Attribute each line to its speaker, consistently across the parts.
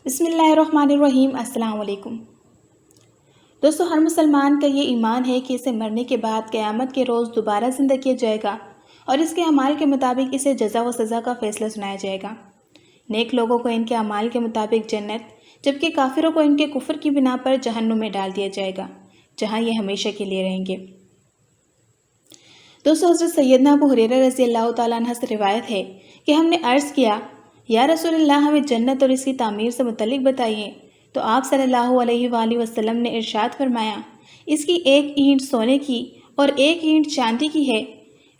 Speaker 1: بسم اللہ الرحمن الرحیم۔ السلام علیکم دوستو، ہر مسلمان کا یہ ایمان ہے کہ اسے مرنے کے بعد قیامت کے روز دوبارہ زندہ کیا جائے گا اور اس کے اعمال کے مطابق اسے جزا و سزا کا فیصلہ سنایا جائے گا۔ نیک لوگوں کو ان کے اعمال کے مطابق جنت، جبکہ کافروں کو ان کے کفر کی بنا پر جہنم میں ڈال دیا جائے گا، جہاں یہ ہمیشہ کے لیے رہیں گے۔ دوستو، حضرت سیدنا ابو ہریرہ رضی اللہ تعالیٰ عنہ سے روایت ہے کہ ہم نے عرض کیا، یا رسول اللہ، ہمیں جنت اور اس کی تعمیر سے متعلق بتائیے۔ تو آپ صلی اللہ علیہ وآلہ وسلم نے ارشاد فرمایا، اس کی ایک اینٹ سونے کی اور ایک اینٹ چاندی کی ہے،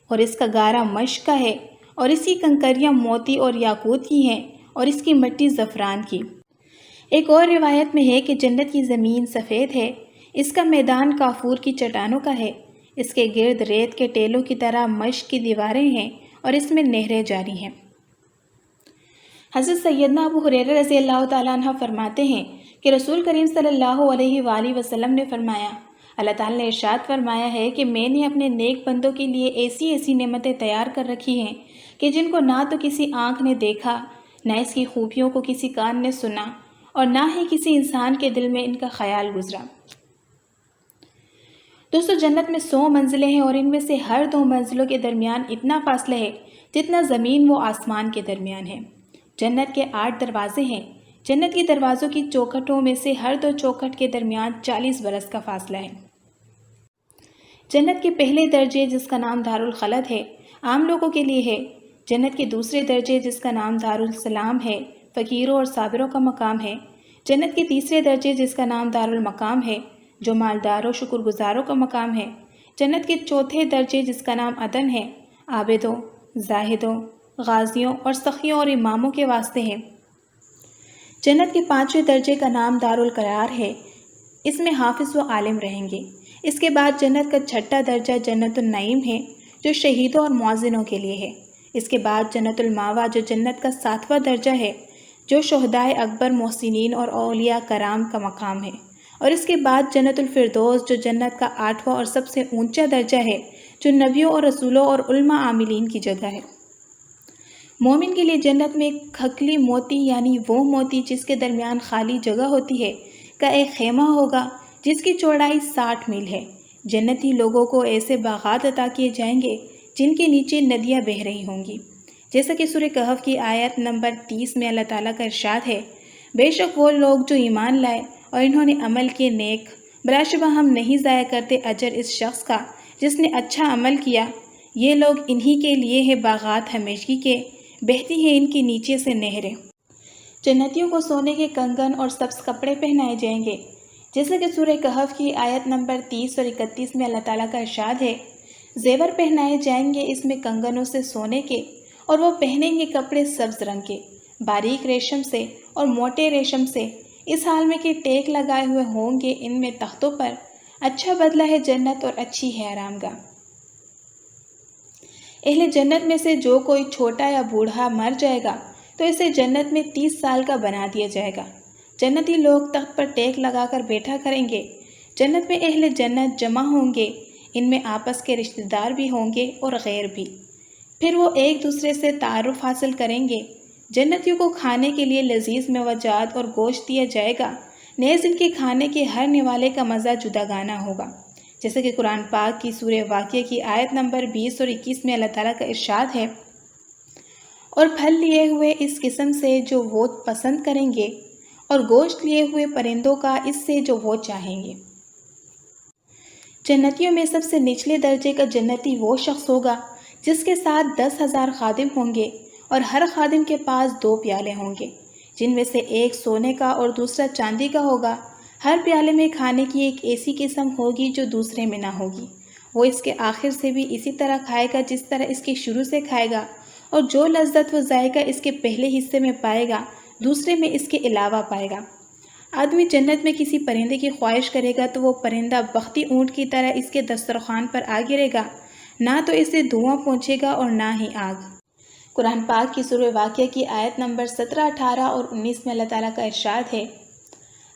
Speaker 1: اور اس کا گارا مشک کا ہے، اور اس کی کنکریاں موتی اور یاقوت کی ہیں، اور اس کی مٹی زعفران کی۔ ایک اور روایت میں ہے کہ جنت کی زمین سفید ہے، اس کا میدان کافور کی چٹانوں کا ہے، اس کے گرد ریت کے ٹیلوں کی طرح مشق کی دیواریں ہیں، اور اس میں نہریں جاری ہیں۔ حضرت سیدنا ابو ہریرہ رضی اللہ تعالیٰ عنہ فرماتے ہیں کہ رسول کریم صلی اللہ علیہ وآلہ وسلم نے فرمایا، اللہ تعالیٰ نے ارشاد فرمایا ہے کہ میں نے اپنے نیک بندوں کے لیے ایسی نعمتیں تیار کر رکھی ہیں کہ جن کو نہ تو کسی آنکھ نے دیکھا، نہ اس کی خوبیوں کو کسی کان نے سنا، اور نہ ہی کسی انسان کے دل میں ان کا خیال گزرا۔ دوستو، جنت میں 100 منزلیں ہیں، اور ان میں سے ہر 2 منزلوں کے درمیان اتنا فاصلہ ہے جتنا زمین و آسمان کے درمیان ہے۔ جنت کے 8 دروازے ہیں۔ جنت کے دروازوں کی چوکھٹوں میں سے ہر 2 چوکھٹ کے درمیان 40 برس کا فاصلہ ہے۔ جنت کے پہلے درجے، جس کا نام دارالخلد ہے، عام لوگوں کے لیے ہے۔ جنت کے دوسرے درجے، جس کا نام دارالسلام ہے، فقیروں اور صابروں کا مقام ہے۔ جنت کے تیسرے درجے، جس کا نام دارالمقام ہے، جو مالداروں شکر گزاروں کا مقام ہے۔ جنت کے چوتھے درجے، جس کا نام عدن ہے، عابدوں، زاہدوں، غازیوں اور سخیوں اور اماموں کے واسطے ہے۔ جنت کے 5ویں درجے کا نام دارالقرار ہے، اس میں حافظ و عالم رہیں گے۔ اس کے بعد جنت کا 6واں درجہ جنت النعیم ہے، جو شہیدوں اور مؤذنوں کے لیے ہے۔ اس کے بعد جنت الماوا، جو جنت کا 7واں درجہ ہے، جو شہدائے اکبر، محسنین اور اولیاء کرام کا مقام ہے۔ اور اس کے بعد جنت الفردوس، جو جنت کا 8واں اور سب سے اونچا درجہ ہے، جو نبیوں اور رسولوں اور علماء عاملین کی جگہ ہے۔ مومن کے لیے جنت میں کھکلی موتی، یعنی وہ موتی جس کے درمیان خالی جگہ ہوتی ہے، کا ایک خیمہ ہوگا جس کی چوڑائی 60 میل ہے۔ جنتی لوگوں کو ایسے باغات عطا کیے جائیں گے جن کے نیچے ندیاں بہہ رہی ہوں گی، جیسا کہ سورہ کہف کی آیت نمبر 30 میں اللہ تعالیٰ کا ارشاد ہے، بے شک وہ لوگ جو ایمان لائے اور انہوں نے عمل کیے نیک، بلا شبہ ہم نہیں ضائع کرتے اجر اس شخص کا جس نے اچھا عمل کیا۔ یہ لوگ انہی کے لیے ہے باغات ہمیشگی کے، بہتی ہیں ان کے نیچے سے نہریں۔ جنتیوں کو سونے کے کنگن اور سبز کپڑے پہنائے جائیں گے، جیسے کہ سورہ کہف کی آیت نمبر 30 اور 31 میں اللہ تعالیٰ کا ارشاد ہے، زیور پہنائے جائیں گے اس میں کنگنوں سے سونے کے، اور وہ پہنیں گے کپڑے سبز رنگ کے، باریک ریشم سے اور موٹے ریشم سے، اس حال میں کہ ٹیک لگائے ہوئے ہوں گے ان میں تختوں پر۔ اچھا بدلہ ہے جنت اور اچھی ہے آرامگاہ۔ اہل جنت میں سے جو کوئی چھوٹا یا بوڑھا مر جائے گا تو اسے جنت میں 30 سال کا بنا دیا جائے گا۔ جنتی لوگ تخت پر ٹیک لگا کر بیٹھا کریں گے۔ جنت میں اہل جنت جمع ہوں گے، ان میں آپس کے رشتہ دار بھی ہوں گے اور غیر بھی۔ پھر وہ ایک دوسرے سے تعارف حاصل کریں گے۔ جنتیوں کو کھانے کے لیے لذیذ میوجات اور گوشت دیا جائے گا، نیز ان کے کھانے کے ہر نوالے کا مزہ جداگانہ ہوگا، جیسے کہ قرآن پاک کی سورہ واقعہ کی آیت نمبر 20 اور 21 میں اللہ تعالیٰ کا ارشاد ہے، اور پھل لیے ہوئے اس قسم سے جو وہ پسند کریں گے، اور گوشت لیے ہوئے پرندوں کا اس سے جو وہ چاہیں گے۔ جنتیوں میں سب سے نچلے درجے کا جنتی وہ شخص ہوگا جس کے ساتھ 10,000 خادم ہوں گے، اور ہر خادم کے پاس 2 پیالے ہوں گے، جن میں سے ایک سونے کا اور دوسرا چاندی کا ہوگا۔ ہر پیالے میں کھانے کی ایک ایسی قسم ہوگی جو دوسرے میں نہ ہوگی۔ وہ اس کے آخر سے بھی اسی طرح کھائے گا جس طرح اس کے شروع سے کھائے گا، اور جو لذت و ذائقہ اس کے پہلے حصے میں پائے گا دوسرے میں اس کے علاوہ پائے گا۔ آدمی جنت میں کسی پرندے کی خواہش کرے گا تو وہ پرندہ بختی اونٹ کی طرح اس کے دسترخوان پر آ گرے گا، نہ تو اسے دھواں پہنچے گا اور نہ ہی آگ۔ قرآن پاک کی سورہ واقعہ کی آیت نمبر 17، 18 اور 19 میں اللہ تعالیٰ کا ارشاد ہے،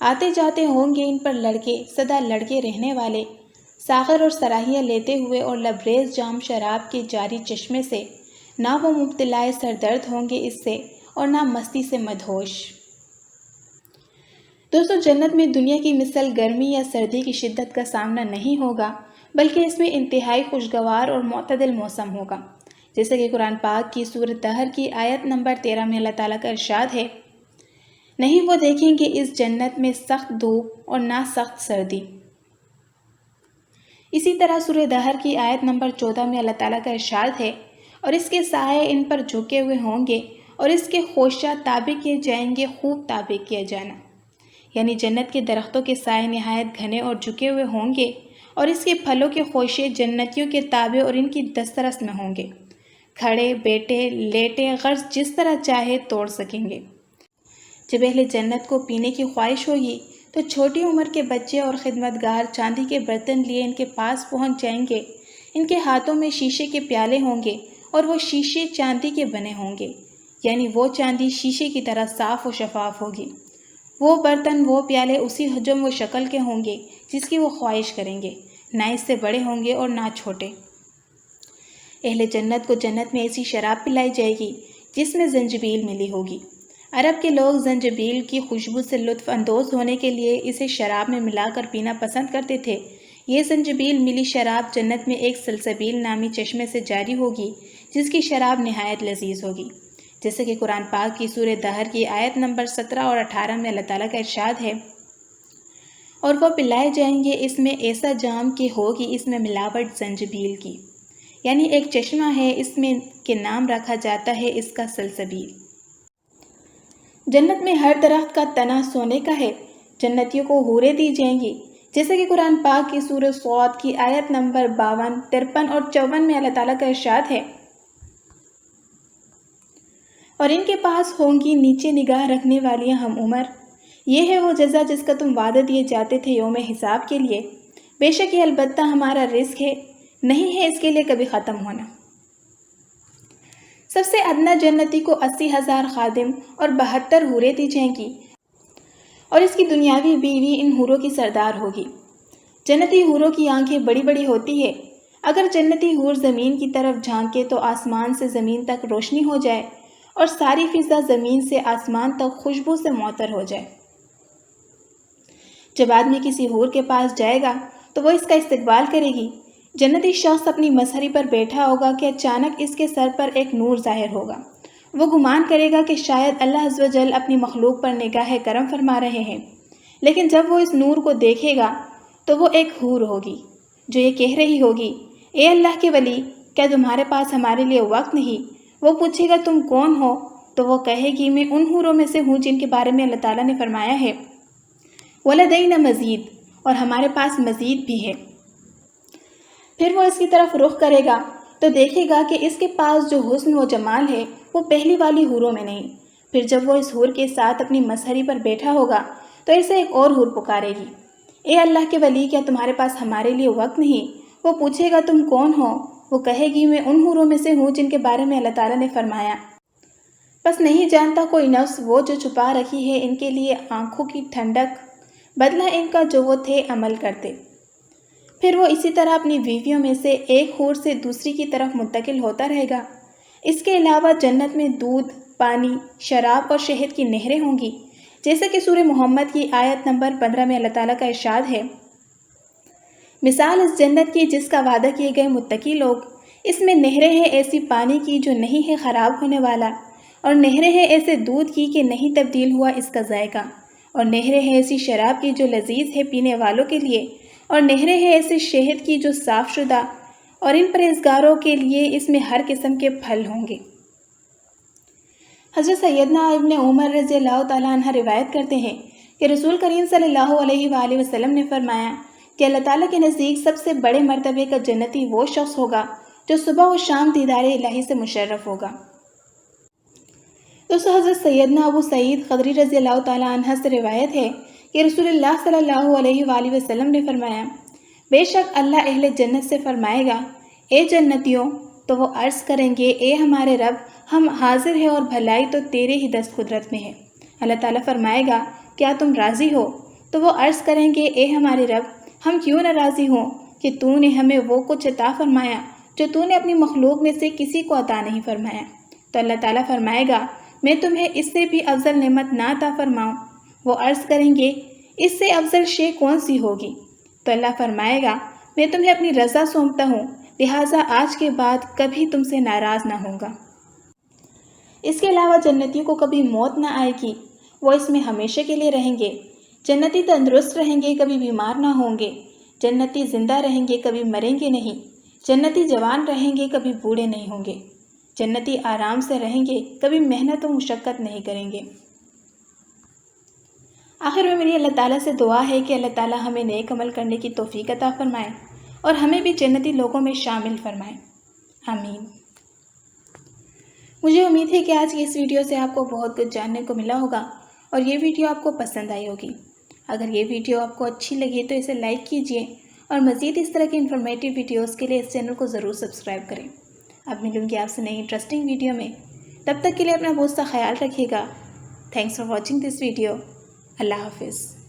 Speaker 1: آتے جاتے ہوں گے ان پر لڑکے، سدا لڑکے رہنے والے، ساغر اور صراحیاں لیتے ہوئے اور لبریز جام شراب کے جاری چشمے سے، نہ وہ مبتلائے سردرد ہوں گے اس سے اور نہ مستی سے مدہوش۔ دوستو جنت میں دنیا کی مثل گرمی یا سردی کی شدت کا سامنا نہیں ہوگا، بلکہ اس میں انتہائی خوشگوار اور معتدل موسم ہوگا، جیسے کہ قرآن پاک کی سورۃ دہر کی آیت نمبر 13 میں اللہ تعالیٰ کا ارشاد ہے، نہیں وہ دیکھیں گے اس جنت میں سخت دھوپ اور نہ سخت سردی۔ اسی طرح سورہ دہر کی آیت نمبر 14 میں اللہ تعالیٰ کا ارشاد ہے، اور اس کے سائے ان پر جھکے ہوئے ہوں گے اور اس کے خوشہ تابع کیے جائیں گے، خوب تابع کیا جانا، یعنی جنت کے درختوں کے سائے نہایت گھنے اور جھکے ہوئے ہوں گے اور اس کے پھلوں کے خوشے جنتیوں کے تابع اور ان کی دسترس میں ہوں گے، کھڑے بیٹھے لیٹے غرض جس طرح چاہے توڑ سکیں گے۔ جب اہل جنت کو پینے کی خواہش ہوگی تو چھوٹی عمر کے بچے اور خدمتگار چاندی کے برتن لیے ان کے پاس پہنچ جائیں گے، ان کے ہاتھوں میں شیشے کے پیالے ہوں گے اور وہ شیشے چاندی کے بنے ہوں گے، یعنی وہ چاندی شیشے کی طرح صاف و شفاف ہوگی۔ وہ برتن وہ پیالے اسی حجم و شکل کے ہوں گے جس کی وہ خواہش کریں گے، نہ اس سے بڑے ہوں گے اور نہ چھوٹے۔ اہل جنت کو جنت میں ایسی شراب پلائی جائے گی جس میں زنجبیل ملی ہوگی۔ عرب کے لوگ زنجبیل کی خوشبو سے لطف اندوز ہونے کے لیے اسے شراب میں ملا کر پینا پسند کرتے تھے۔ یہ زنجبیل ملی شراب جنت میں ایک سلسبیل نامی چشمے سے جاری ہوگی جس کی شراب نہایت لذیذ ہوگی، جیسے کہ قرآن پاک کی سورہ دہر کی آیت نمبر 17 اور 18 میں اللہ تعالیٰ کا ارشاد ہے، اور وہ پلائے جائیں گے اس میں ایسا جام کہ ہوگی اس میں ملاوٹ زنجبیل کی، یعنی ایک چشمہ ہے اس میں کے نام رکھا جاتا ہے اس کا سلسبیل۔ جنت میں ہر درخت کا تنا سونے کا ہے، جنتیوں کو حوریں دی جائیں گی، جیسے کہ قرآن پاک کی سورہ صاد کی آیت نمبر 52، 53 اور 54 میں اللہ تعالیٰ کا ارشاد ہے، اور ان کے پاس ہوں گی نیچے نگاہ رکھنے والیاں ہم عمر، یہ ہے وہ جزا جس کا تم وعدہ دیے جاتے تھے یوم حساب کے لیے، بے شک یہ البتہ ہمارا رزق ہے، نہیں ہے اس کے لیے کبھی ختم ہونا۔ سب سے ادنا جنتی کو 80,000 خادم اور 72 حوریں دی جائیں گی، اور اس کی دنیاوی بیوی ان حوروں کی سردار ہوگی۔ جنتی حوروں کی آنکھیں بڑی بڑی ہوتی ہے، اگر جنتی حور زمین کی طرف جھانکے تو آسمان سے زمین تک روشنی ہو جائے اور ساری فضا زمین سے آسمان تک خوشبو سے معطر ہو جائے۔ جب آدمی کسی حور کے پاس جائے گا تو وہ اس کا استقبال کرے گی۔ جنتی شخص اپنی مسہری پر بیٹھا ہوگا کہ اچانک اس کے سر پر ایک نور ظاہر ہوگا، وہ گمان کرے گا کہ شاید اللہ عز و جل اپنی مخلوق پر نگاہ کرم فرما رہے ہیں، لیکن جب وہ اس نور کو دیکھے گا تو وہ ایک حور ہوگی جو یہ کہہ رہی ہوگی، اے اللہ کے ولی، کیا تمہارے پاس ہمارے لیے وقت نہیں؟ وہ پوچھے گا تم کون ہو؟ تو وہ کہے گی میں ان حوروں میں سے ہوں جن کے بارے میں اللہ تعالیٰ نے فرمایا ہے، وَلَدَيْنَا مزید، اور ہمارے پاس مزید بھی ہے۔ پھر وہ اس کی طرف رخ کرے گا تو دیکھے گا کہ اس کے پاس جو حسن و جمال ہے وہ پہلی والی حوروں میں نہیں۔ پھر جب وہ اس حور کے ساتھ اپنی مسہری پر بیٹھا ہوگا تو اسے ایک اور حور پکارے گی، اے اللہ کے ولی، کیا تمہارے پاس ہمارے لیے وقت نہیں؟ وہ پوچھے گا تم کون ہو؟ وہ کہے گی میں ان حوروں میں سے ہوں جن کے بارے میں اللہ تعالیٰ نے فرمایا، بس نہیں جانتا کوئی نفس وہ جو چھپا رکھی ہے ان کے لیے آنکھوں کی ٹھنڈک، بدلہ ان کا جو وہ تھے عمل کرتے۔ پھر وہ اسی طرح اپنی بیویوں میں سے ایک حور سے دوسری کی طرف منتقل ہوتا رہے گا۔ اس کے علاوہ جنت میں دودھ، پانی، شراب اور شہد کی نہریں ہوں گی، جیسے کہ سورہ محمد کی آیت نمبر 15 میں اللہ تعالیٰ کا ارشاد ہے، مثال اس جنت کی جس کا وعدہ کیے گئے متقی لوگ، اس میں نہریں ہیں ایسی پانی کی جو نہیں ہے خراب ہونے والا، اور نہریں ہیں ایسے دودھ کی کہ نہیں تبدیل ہوا اس کا ذائقہ، اور نہریں ہیں ایسی شراب کی جو لذیذ ہے پینے والوں کے لیے، اور نہریں ہیں ایسے شہد کی جو صاف شدہ، اور ان پرہیزگاروں کے لیے اس میں ہر قسم کے پھل ہوں گے۔ حضرت سیدنا ابن عمر رضی اللہ تعالیٰ عنہ روایت کرتے ہیں کہ رسول کریم صلی اللہ علیہ وآلہ وسلم نے فرمایا کہ اللہ تعالیٰ کے نزدیک سب سے بڑے مرتبے کا جنتی وہ شخص ہوگا جو صبح و شام دیدار الہی سے مشرف ہوگا۔ دوستو حضرت سیدنا ابو سعید خدری رضی اللہ تعالیٰ عنہ سے روایت ہے کہ رسول اللہ صلی اللہ علیہ وآلہ وسلم نے فرمایا، بے شک اللہ اہل جنت سے فرمائے گا، اے جنتیوں، تو وہ عرض کریں گے، اے ہمارے رب، ہم حاضر ہیں اور بھلائی تو تیرے ہی دست قدرت میں ہے۔ اللہ تعالیٰ فرمائے گا، کیا تم راضی ہو؟ تو وہ عرض کریں گے، اے ہمارے رب، ہم کیوں نہ راضی ہوں کہ تو نے ہمیں وہ کچھ عطا فرمایا جو تو نے اپنی مخلوق میں سے کسی کو عطا نہیں فرمایا۔ تو اللہ تعالیٰ فرمائے گا، میں تمہیں اس سے بھی افضل نعمت نہ عطا فرماؤں؟ وہ عرض کریں گے اس سے افضل شے کون سی ہوگی؟ تو اللہ فرمائے گا میں تمہیں اپنی رضا سونپتا ہوں، لہٰذا آج کے بعد کبھی تم سے ناراض نہ ہوں گا۔ اس کے علاوہ جنتیوں کو کبھی موت نہ آئے گی، وہ اس میں ہمیشہ کے لیے رہیں گے۔ جنتی تندرست رہیں گے، کبھی بیمار نہ ہوں گے۔ جنتی زندہ رہیں گے، کبھی مریں گے نہیں۔ جنتی جوان رہیں گے، کبھی بوڑھے نہیں ہوں گے۔ جنتی آرام سے رہیں گے، کبھی محنت و مشقت نہیں کریں گے۔ آخر میں میری اللہ تعالیٰ سے دعا ہے کہ اللہ تعالیٰ ہمیں نیک عمل کرنے کی توفیق عطا فرمائے اور ہمیں بھی جنتی لوگوں میں شامل فرمائے، آمین۔ مجھے امید ہے کہ آج کی اس ویڈیو سے آپ کو بہت کچھ جاننے کو ملا ہوگا اور یہ ویڈیو آپ کو پسند آئی ہوگی۔ اگر یہ ویڈیو آپ کو اچھی لگی تو اسے لائک کیجیے اور مزید اس طرح کی انفارمیٹیو ویڈیوز کے لیے اس چینل کو ضرور سبسکرائب کریں۔ اب ملوں گی آپ سے نئی انٹرسٹنگ ویڈیو میں، تب تک کے لیے اپنا بہت سا خیال رکھیے گا۔ Thanks for watching this video. اللہ حافظ۔